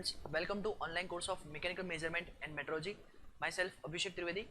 students, welcome to online course of Mechanical Measurement and Metrology. Myself Abhishek Trivedi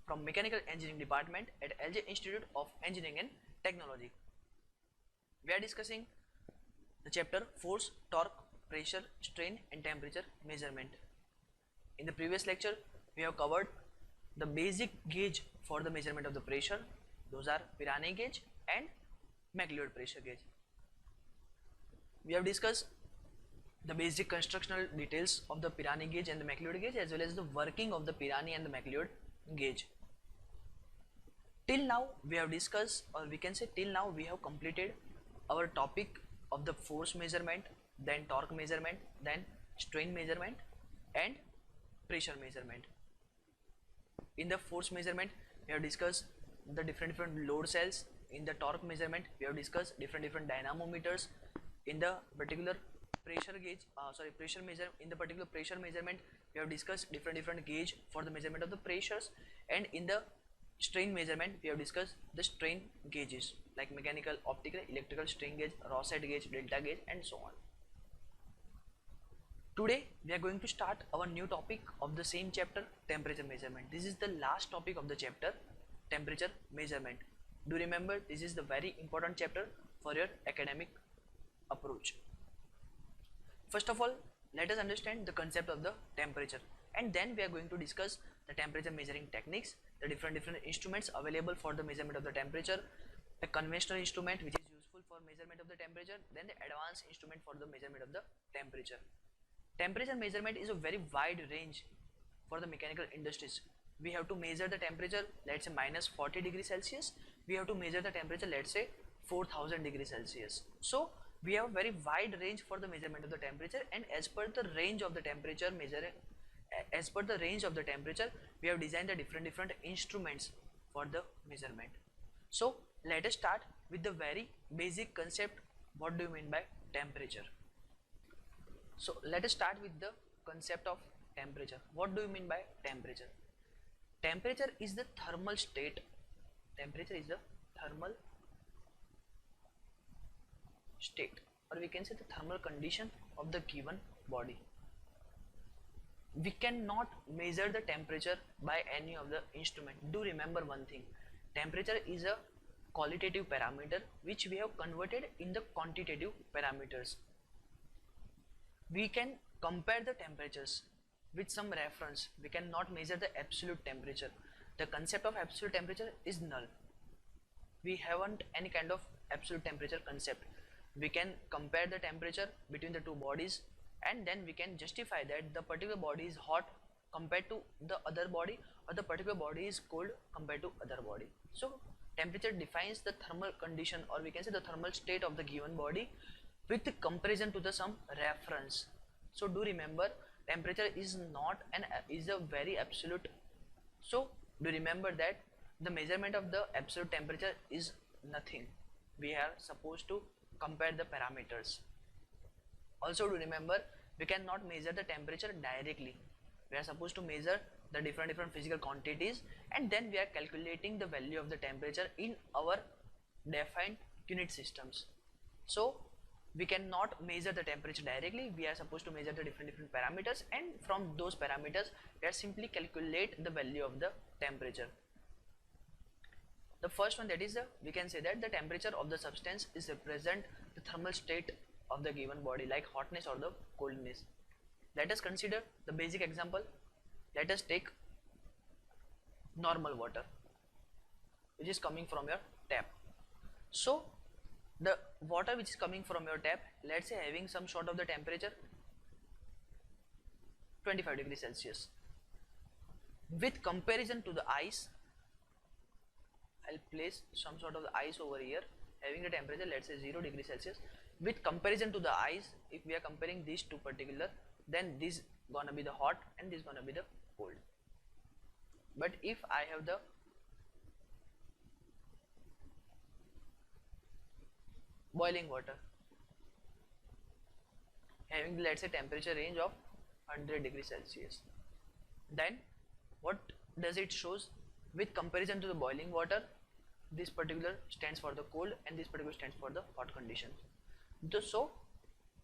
from Mechanical Engineering Department at LJ Institute of Engineering and Technology. We are discussing the chapter Force, Torque, Pressure, Strain and Temperature Measurement. In the previous lecture, we have covered the basic gauge for the measurement of the pressure. Those are Pirani gauge and McLeod pressure gauge. We have discussed the basic constructional details of the Pirani gauge and the McLeod gauge, as well as the working of the Pirani and the McLeod gauge. Till now we have discussed, or we can say till now we have completed our topic of the force measurement, then torque measurement, then strain measurement and pressure measurement. In the force measurement we have discussed the different load cells. In the torque measurement we have discussed different dynamometers. In the particular pressure gauge, in the particular pressure measurement we have discussed different gauge for the measurement of the pressures, and in the strain measurement we have discussed the strain gauges like mechanical, optical, electrical strain gauge, Rosette gauge, delta gauge and so on. Today we are going to start our new topic of the same chapter, temperature measurement. This is the last topic of the chapter, temperature measurement. Do remember, this is the very important chapter for your academic approach. First of all, let us understand the concept of the temperature, and then we are going to discuss the temperature measuring techniques, the different instruments available for the measurement of the temperature, the conventional instrument which is useful for measurement of the temperature, then the advanced instrument for the measurement of the temperature. Temperature measurement is a very wide range for the mechanical industries. We have to measure the temperature, let's say minus 40 degrees Celsius. We have to measure the temperature, let's say 4000 degrees Celsius. So we have a very wide range for the measurement of the temperature, and as per the range of the temperature we have designed the different instruments for the measurement. So let us start with the very basic concept. What do you mean by temperature? So let us start with the concept of temperature. What do you mean by temperature? Temperature is the thermal state. Temperature is the thermal state, or we can say the thermal condition of the given body. We cannot measure the temperature by any of the instrument. Do remember one thing, temperature is a qualitative parameter which we have converted in the quantitative parameters. We can compare the temperatures with some reference. We cannot measure the absolute temperature. The concept of absolute temperature is null. We haven't any kind of absolute temperature concept. We can compare the temperature between the two bodies, and then we can justify that the particular body is hot compared to the other body, or the particular body is cold compared to other body. So temperature defines the thermal condition, or we can say the thermal state of the given body with comparison to the some reference. So do remember, temperature is a very absolute. So do remember that the measurement of the absolute temperature is nothing. We are supposed to compare the parameters. Also do remember, we cannot measure the temperature directly. We are supposed to measure the different physical quantities, and then we are calculating the value of the temperature in our defined unit systems. So we cannot measure the temperature directly. We are supposed to measure the different parameters, and from those parameters we are simply calculate the value of the temperature. The first one, that is we can say that the temperature of the substance is represent the thermal state of the given body, like hotness or the coldness. Let us consider the basic example. Let us take normal water which is coming from your tap. So the water which is coming from your tap, let's say having some sort of the temperature 25 degrees Celsius. With comparison to the ice, I'll place some sort of the ice over here having the temperature, let's say 0 degrees Celsius. With comparison to the ice, if we are comparing these two particular, then this gonna be the hot and this gonna be the cold. But if I have the boiling water having, let's say, temperature range of 100 degrees Celsius, then what does it shows? With comparison to the boiling water, this particular stands for the cold and this particular stands for the hot condition. So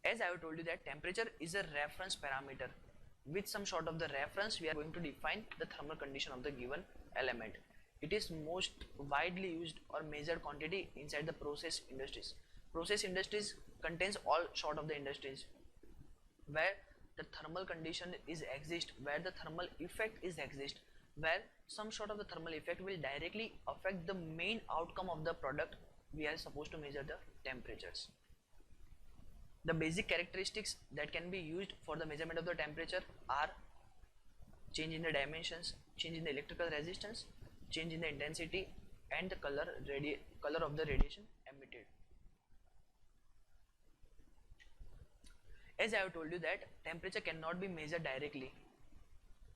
As I have told you that temperature is a reference parameter. With some sort of the reference, we are going to define the thermal condition of the given element. It is most widely used or measured quantity inside the process industries. Process industries contains all sort of the industries where the thermal condition is exist, where the thermal effect is exist, where some sort of the thermal effect will directly affect the main outcome of the product. We are supposed to measure the temperatures. The basic characteristics that can be used for the measurement of the temperature are change in the dimensions, change in the electrical resistance, change in the intensity, and the color of the radiation emitted. As I have told you that temperature cannot be measured directly.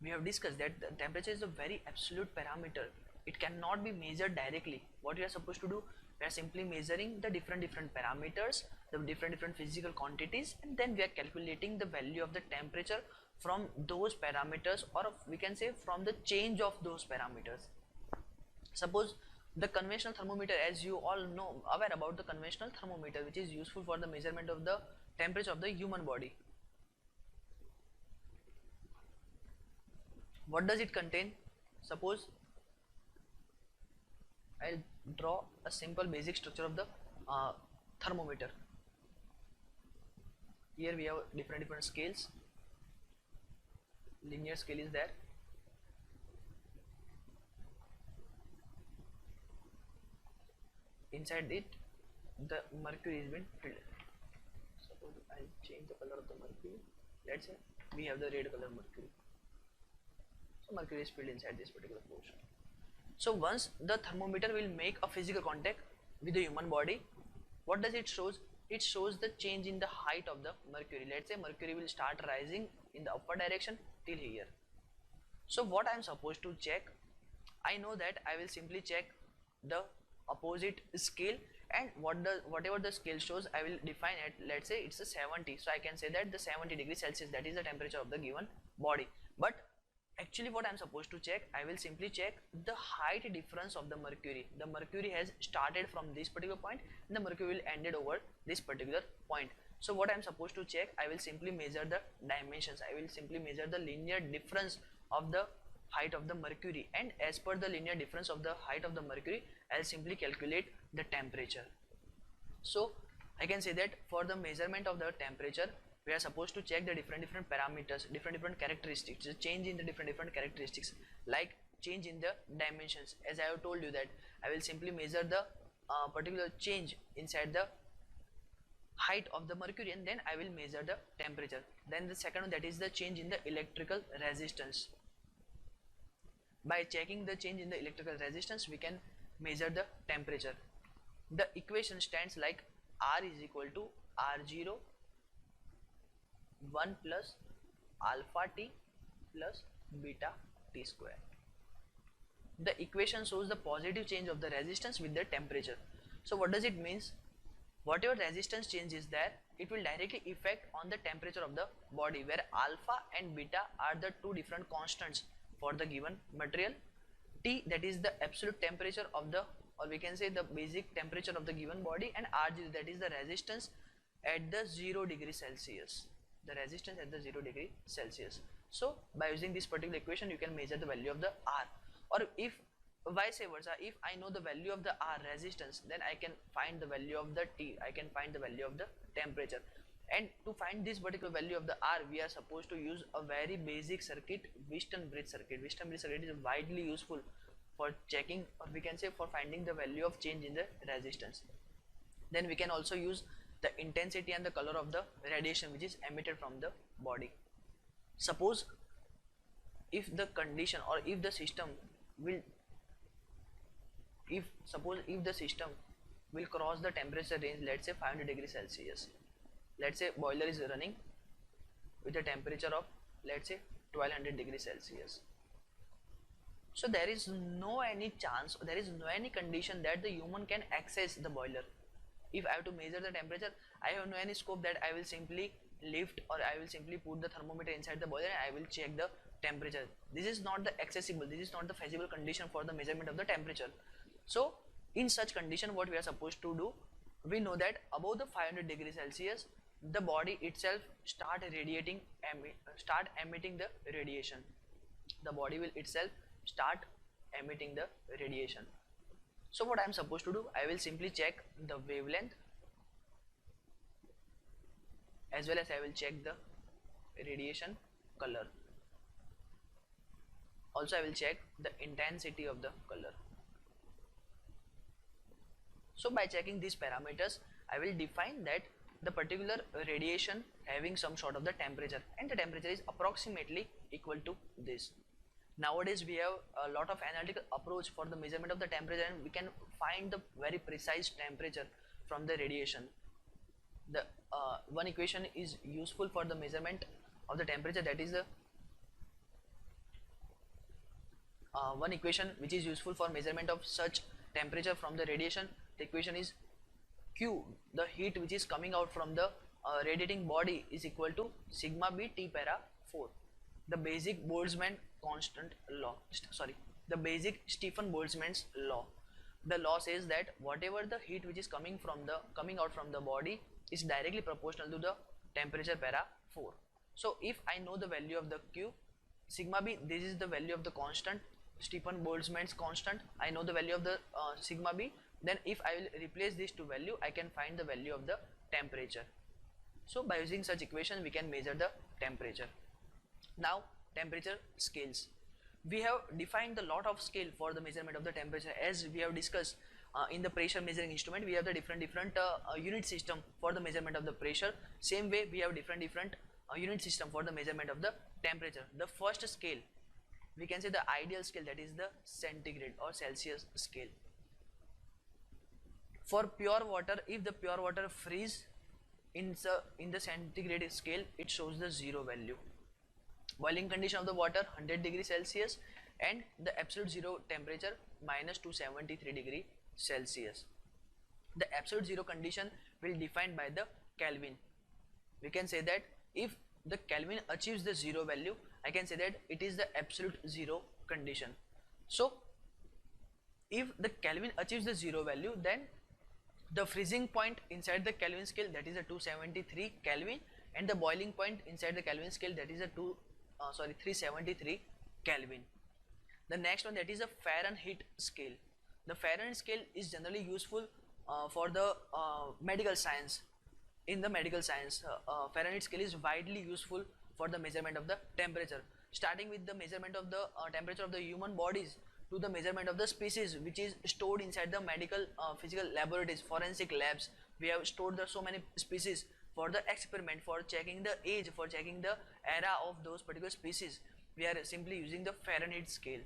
We have discussed that the temperature is a very absolute parameter. It cannot be measured directly. What we are supposed to do, we are simply measuring the different parameters, the different physical quantities, and then we are calculating the value of the temperature from those parameters, or we can say from the change of those parameters. Suppose the conventional thermometer, as you all know, aware about the conventional thermometer, which is useful for the measurement of the temperature of the human body. What does it contain? Suppose I'll draw a simple basic structure of the thermometer. Here we have different scales. Linear scale is there. Inside it, the mercury is been filled. Suppose I'll change the color of the mercury. Let's say we have the red color mercury. So mercury is filled inside this particular portion. So once the thermometer will make a physical contact with the human body, what does it shows? It shows the change in the height of the mercury. Let's say mercury will start rising in the upward direction till here. So what I am supposed to check? I know that I will simply check the opposite scale, and whatever the scale shows, I will define it. Let's say it's a 70, so I can say that the 70 degrees Celsius, that is the temperature of the given body. But actually what I am supposed to check, I will simply check the height difference of the mercury. The mercury has started from this particular point and the mercury will ended over this particular point. So what I am supposed to check, I will simply measure the dimensions. I will simply measure the linear difference of the height of the mercury, and as per the linear difference of the height of the mercury, I will simply calculate the temperature. So I can say that for the measurement of the temperature, we are supposed to check the different parameters, different characteristics, the change in the different characteristics, like change in the dimensions. As I have told you that I will simply measure the particular change inside the height of the mercury, and then I will measure the temperature. Then the second one, that is the change in the electrical resistance. By checking the change in the electrical resistance, we can measure the temperature. The equation stands like R is equal to R0 1 plus alpha T plus beta T square. The equation shows the positive change of the resistance with the temperature. So what does it means? Whatever resistance change is there, it will directly affect on the temperature of the body, where alpha and beta are the two different constants for the given material. T, that is the absolute temperature of the, or we can say the basic temperature of the given body, and R0, that is the resistance at the 0 degree Celsius. The resistance at the 0 degree Celsius. So by using this particular equation, you can measure the value of the R. Or if vice versa, if I know the value of the R resistance, then I can find the value of the T, I can find the value of the temperature. And to find this particular value of the R, we are supposed to use a very basic circuit, Wheatstone bridge circuit. Wheatstone bridge circuit is widely useful for checking, or we can say for finding the value of change in the resistance. Then we can also use the intensity and the color of the radiation which is emitted from the body. Suppose if the condition, or if the system will, if the system will cross the temperature range, let's say 500 degrees Celsius. Let's say boiler is running with a temperature of, let's say, 1200 degrees Celsius. So there is no any chance, there is no any condition that the human can access the boiler. If I have to measure the temperature, I have no any scope that I will simply lift, or I will simply put the thermometer inside the boiler and I will check the temperature. This is not the accessible, this is not the feasible condition for the measurement of the temperature. So in such condition, what we are supposed to do, we know that above the 500 degrees Celsius, the body itself start emitting the radiation. The body will itself start emitting the radiation. So what I am supposed to do, I will simply check the wavelength as well as I will check the radiation color. Also I will check the intensity of the color. So by checking these parameters, I will define that the particular radiation having some sort of the temperature, and the temperature is approximately equal to this. Nowadays we have a lot of analytical approach for the measurement of the temperature, and we can find the very precise temperature from the radiation. The one equation is useful for the measurement of the temperature, that is the one equation which is useful for measurement of such temperature from the radiation. The equation is Q, the heat which is coming out from the radiating body, is equal to sigma b T para 4. The basic Boltzmann constant law, the basic Stefan Boltzmann's law. The law says that whatever the heat which is coming out from the body is directly proportional to the temperature para 4. So if I know the value of the Q, sigma b, this is the value of the constant, Stefan Boltzmann's constant, I know the value of the sigma b, then if I will replace these two value, I can find the value of the temperature. So by using such equation we can measure the temperature. Now temperature scales. We have defined a lot of scale for the measurement of the temperature. As we have discussed in the pressure measuring instrument, we have the different unit system for the measurement of the pressure. Same way we have different unit system for the measurement of the temperature. The first scale, we can say the ideal scale, that is the centigrade or Celsius scale. For pure water, if the pure water freeze in the centigrade scale, it shows the 0 value. Boiling condition of the water 100 degrees Celsius, and the absolute zero temperature minus 273 degrees Celsius. The absolute zero condition will defined by the Kelvin. We can say that if the Kelvin achieves the 0 value, I can say that it is the absolute zero condition. So if the Kelvin achieves the 0 value, then the freezing point inside the Kelvin scale, that is a 273 Kelvin, and the boiling point inside the Kelvin scale, that is a 373 Kelvin. The next one, that is a Fahrenheit scale. The Fahrenheit scale is generally useful for the medical science. In the medical science, Fahrenheit scale is widely useful for the measurement of the temperature, starting with the measurement of the temperature of the human bodies to the measurement of the species which is stored inside the medical physical laboratories, forensic labs. We have stored so many species for the experiment, for checking the age, for checking the era of those particular species. We are simply using the Fahrenheit scale.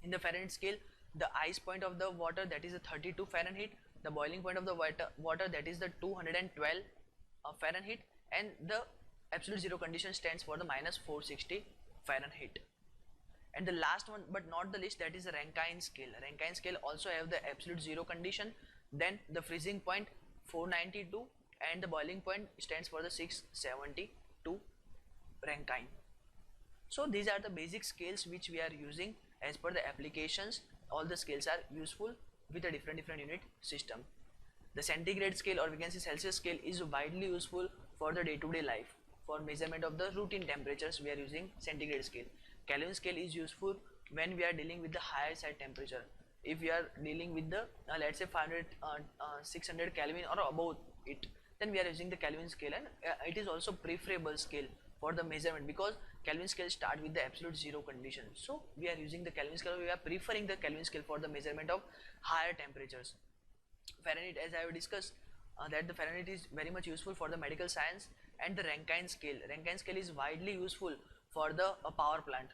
In the Fahrenheit scale, the ice point of the water, that is a 32 Fahrenheit, the boiling point of the water, that is the 212 Fahrenheit, and the absolute zero condition stands for the minus 460 Fahrenheit. And the last one but not the least, that is the Rankine scale. Rankine scale also have the absolute zero condition, then the freezing point 492, and the boiling point stands for the 672 Rankine. So these are the basic scales which we are using as per the applications. All the scales are useful with a different unit system. The centigrade scale, or we can say Celsius scale, is widely useful for the day-to-day life. For measurement of the routine temperatures, we are using centigrade scale. Kelvin scale is useful when we are dealing with the higher side temperature. If we are dealing with the let's say 500 600 Kelvin or above it, then we are using the Kelvin scale, and it is also preferable scale for the measurement, because Kelvin scale start with the absolute zero condition. So we are using the Kelvin scale, we are preferring the Kelvin scale for the measurement of higher temperatures. Fahrenheit, as I have discussed, that the Fahrenheit is very much useful for the medical science. And the Rankine scale, Rankine scale is widely useful for the power plant.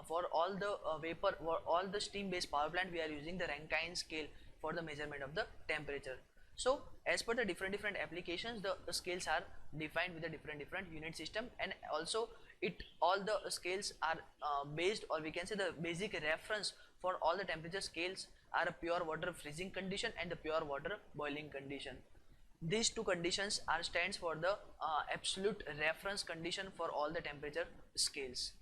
For all the vapor or all the steam based power plant, we are using the Rankine scale for the measurement of the temperature. So as per the different applications, the scales are defined with a different unit system, and also all the scales are based, or we can say the basic reference for all the temperature scales are a pure water freezing condition and the pure water boiling condition. These two conditions stands for the absolute reference condition for all the temperature scales.